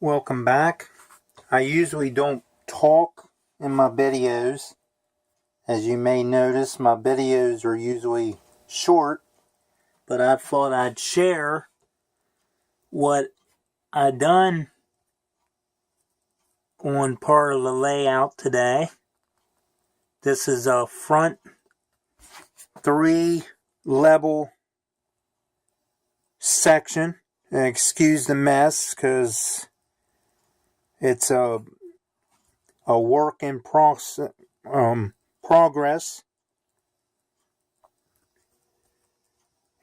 Welcome back. I usually don't talk in my videos. As you may notice, my videos are usually short, but I thought I'd share what I done on part of the layout today. This is a front 3-level section. And excuse the mess because it's a work in progress.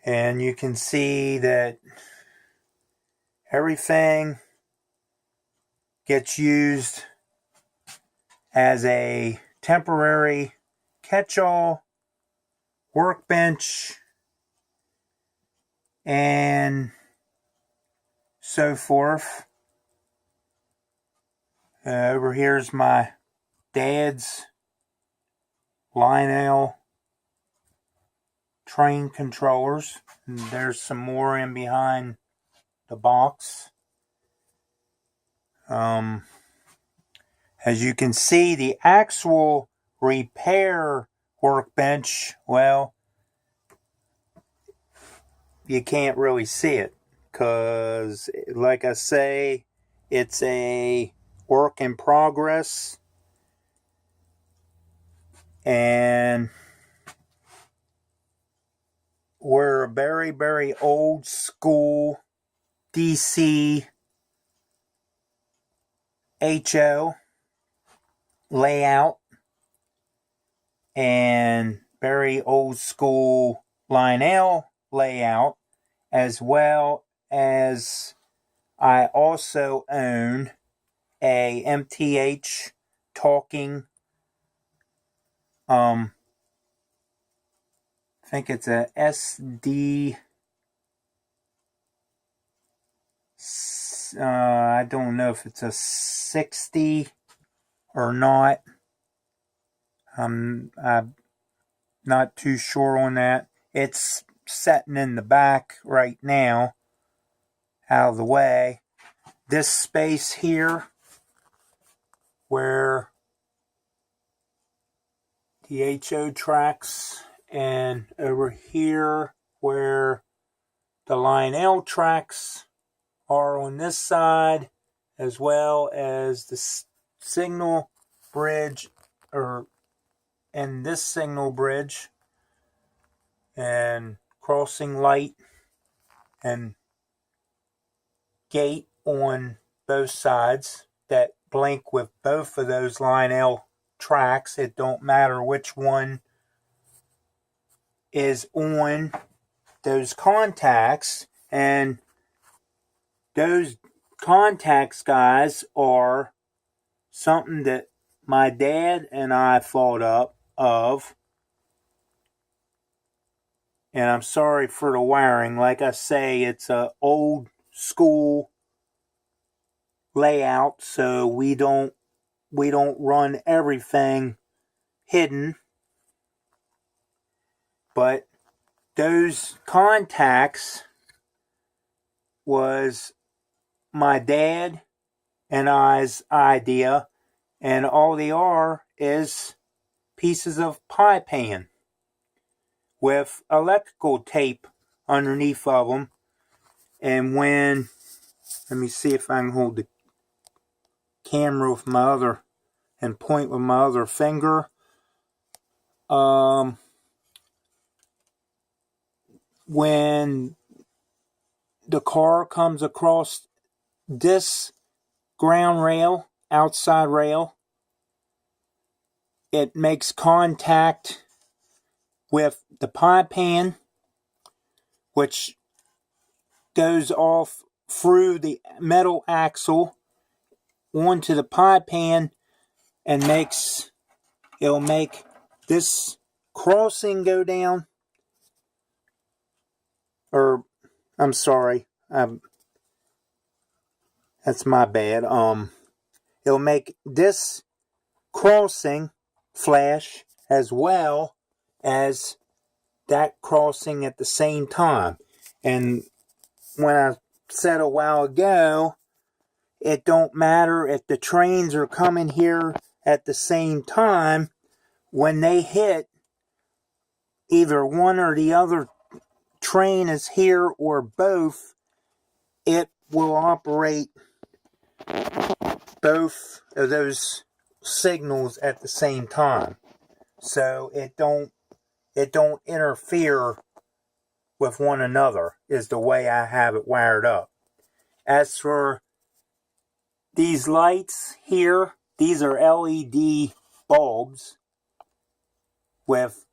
And you can see that everything gets used as a temporary catch-all, workbench, and so forth. Over here's my dad's Lionel train controllers. And there's some more in behind the box. As you can see, the actual repair workbench, well, you can't really see it because, like I say, it's a work in progress, and we're a very, very old school DC HO layout and very old school Lionel layout, as well as I also own a MTH talking, I think it's a SD, I don't know if it's a 60 or not. I'm not too sure on that. It's sitting in the back right now, out of the way. This space here, where the HO tracks, and over here where the Lionel tracks are on this side, as well as the signal bridge, and this signal bridge, and crossing light and gate on both sides that blink with both of those Lionel tracks. It don't matter which one is on those contacts, and those contacts, guys, are something that my dad and I thought up of. And I'm sorry for the wiring. Like I say, it's a old school layout, so we don't run everything hidden. But those contacts was my dad and I's idea, and all they are is pieces of pie pan with electrical tape underneath of them. And let me see if I can hold the camera with my other and point with my other finger. When the car comes across this ground rail, outside rail, it makes contact with the pie pan, which goes off through the metal axle onto the pie pan, and it'll make this crossing go down. Or, I'm sorry, that's my bad. It'll make this crossing flash as well as that crossing at the same time. And when I said a while ago, it don't matter if the trains are coming here at the same time. When they hit, either one or the other train is here or both, it will operate both of those signals at the same time. So it don't interfere with one another, is the way I have it wired up. As for these lights here, these are LED bulbs with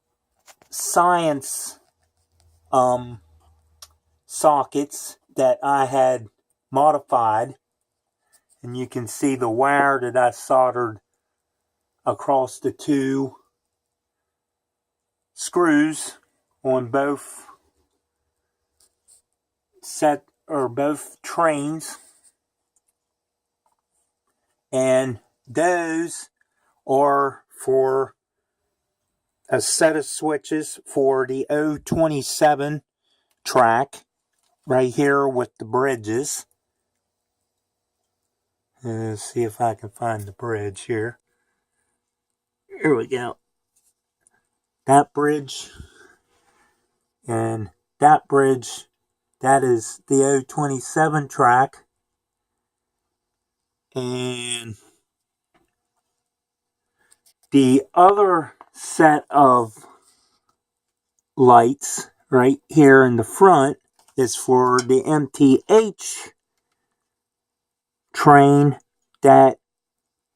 science sockets that I had modified, and you can see the wire that I soldered across the two screws on both both trains, and those are for a set of switches for the 027 track right here with the bridges. Let's see if I can find the bridge here. Here we go. That bridge and that bridge, that is the 027 track. And the other set of lights right here in the front is for the MTH train that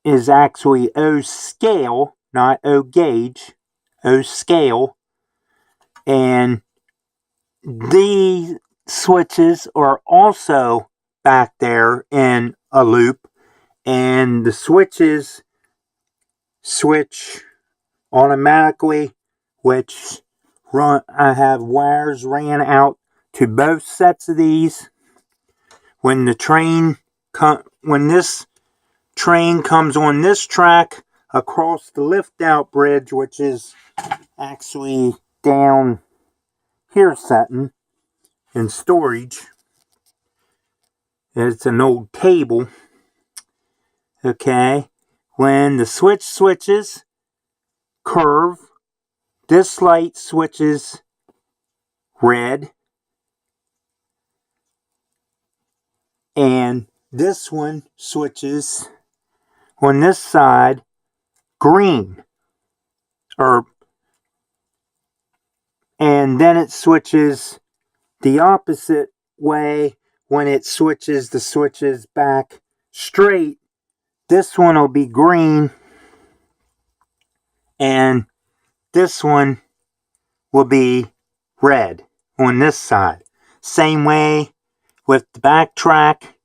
is actually O scale, not O gauge, O scale. And these switches are also back there in a loop, and the switches switch automatically, which I have wires ran out to both sets of these. When this train comes on this track across the lift out bridge, which is actually down here setting in storage. It's an old table. Okay. When the switch switches curve, this light switches red, and this one switches on this side green, and then it switches the opposite way when it switches the switches back straight. This one will be green, and this one will be red on this side. Same way with the back track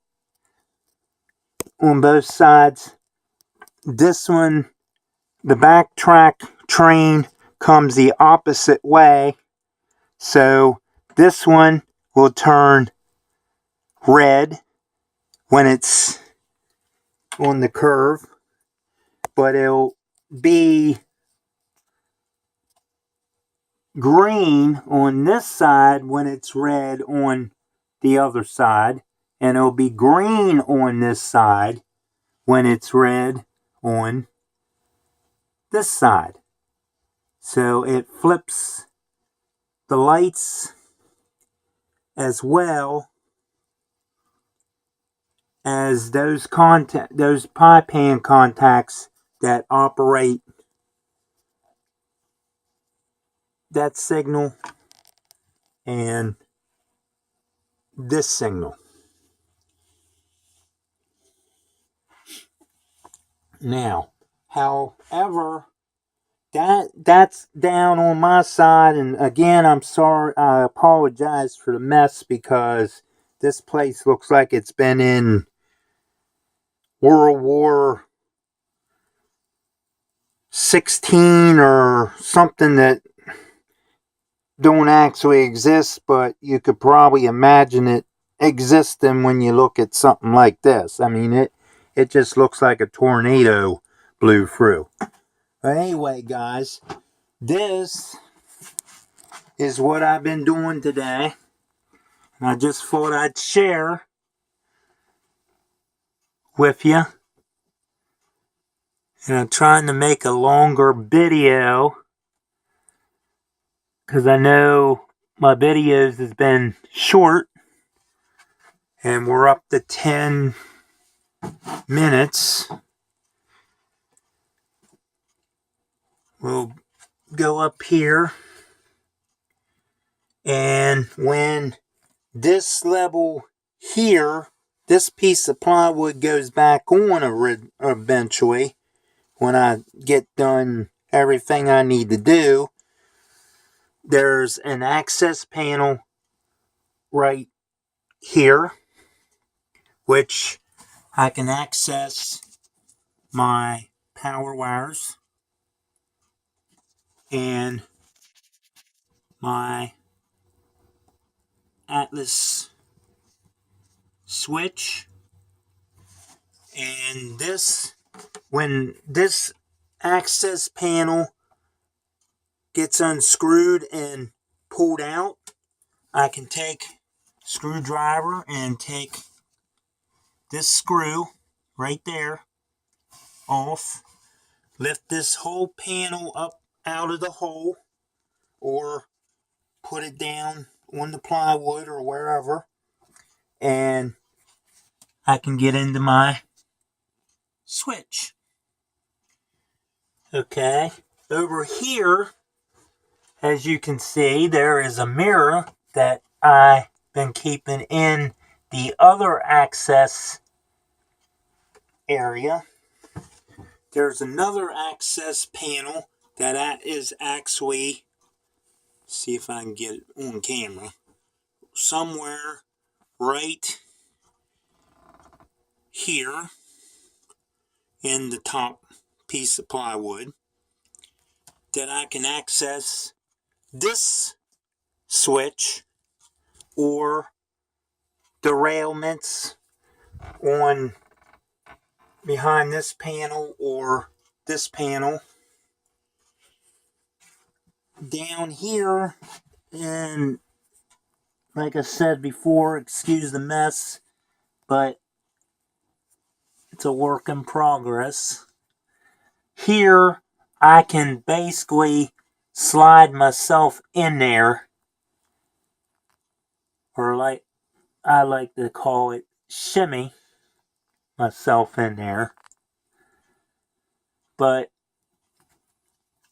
on both sides. This one, the back track train comes the opposite way, so this one will turn red when it's on the curve, but it'll be green on this side when it's red on the other side, and it'll be green on this side when it's red on this side. So it flips the lights as well as those pie pan contacts that operate that signal and this signal. Now, however, that's down on my side, and again, I'm sorry, I apologize for the mess, because this place looks like it's been in World War 16 or something that don't actually exist, but you could probably imagine it existing when you look at something like this. I mean, it just looks like a tornado blew through. But anyway, guys, this is what I've been doing today. And I just thought I'd share with you. And I'm trying to make a longer video because I know my videos has been short. And we're up to 10 minutes. We'll go up here. And when this level here, this piece of plywood goes back on eventually, when I get done everything I need to do, there's an access panel right here, which I can access my power wires and my Atlas switch. And this, when this access panel gets unscrewed and pulled out, I can take screwdriver and take this screw right there off, lift this whole panel up out of the hole, or put it down on the plywood or wherever, and I can get into my switch. Okay, over here, as you can see, there is a mirror that I've been keeping in the other access area. There's another access panel that is actually, see if I can get it on camera, somewhere right here in the top piece of plywood, that I can access this switch or derailments on behind this panel or this panel. Down here, and like I said before, excuse the mess, but it's a work in progress. Here, I can basically slide myself in there, or like I like to call it, shimmy myself in there. But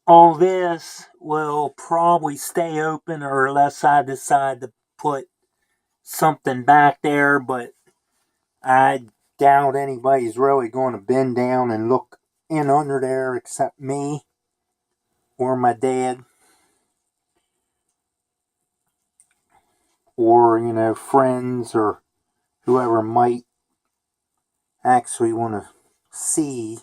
all this will probably stay open, or unless I decide to put something back there, but I doubt anybody's really going to bend down and look in under there except me or my dad, or, you know, friends or whoever might actually want to see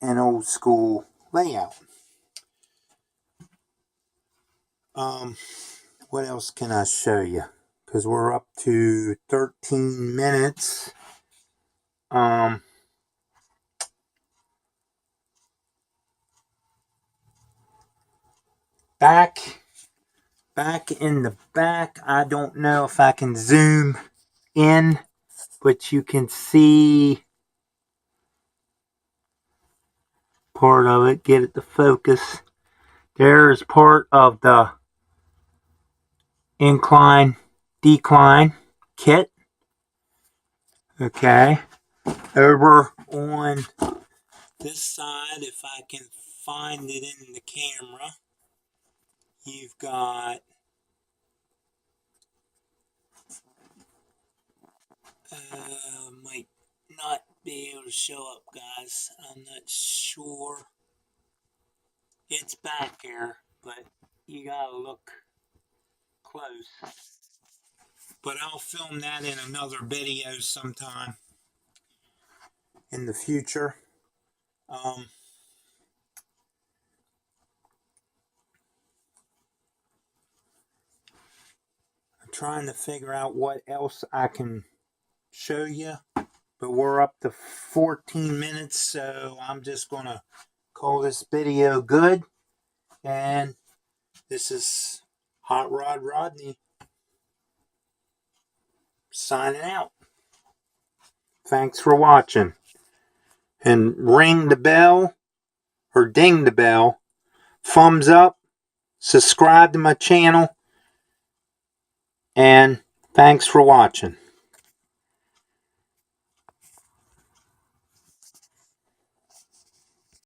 an old school layout. What else can I show you? Because we're up to 13 minutes. Back in the back, I don't know if I can zoom in, but you can see part of it, get it to focus. There's part of the incline decline kit. Okay, over on this side, if I can find it in the camera, you've got might not be able to show up, guys. I'm not sure. It's back here, but you gotta look close. But I'll film that in another video sometime in the future. I'm trying to figure out what else I can show you, but we're up to 14 minutes, so I'm just gonna call this video good. And this is Hot Rod Rodney signing out. Thanks for watching. And ring the bell, or ding the bell, thumbs up, subscribe to my channel, and thanks for watching.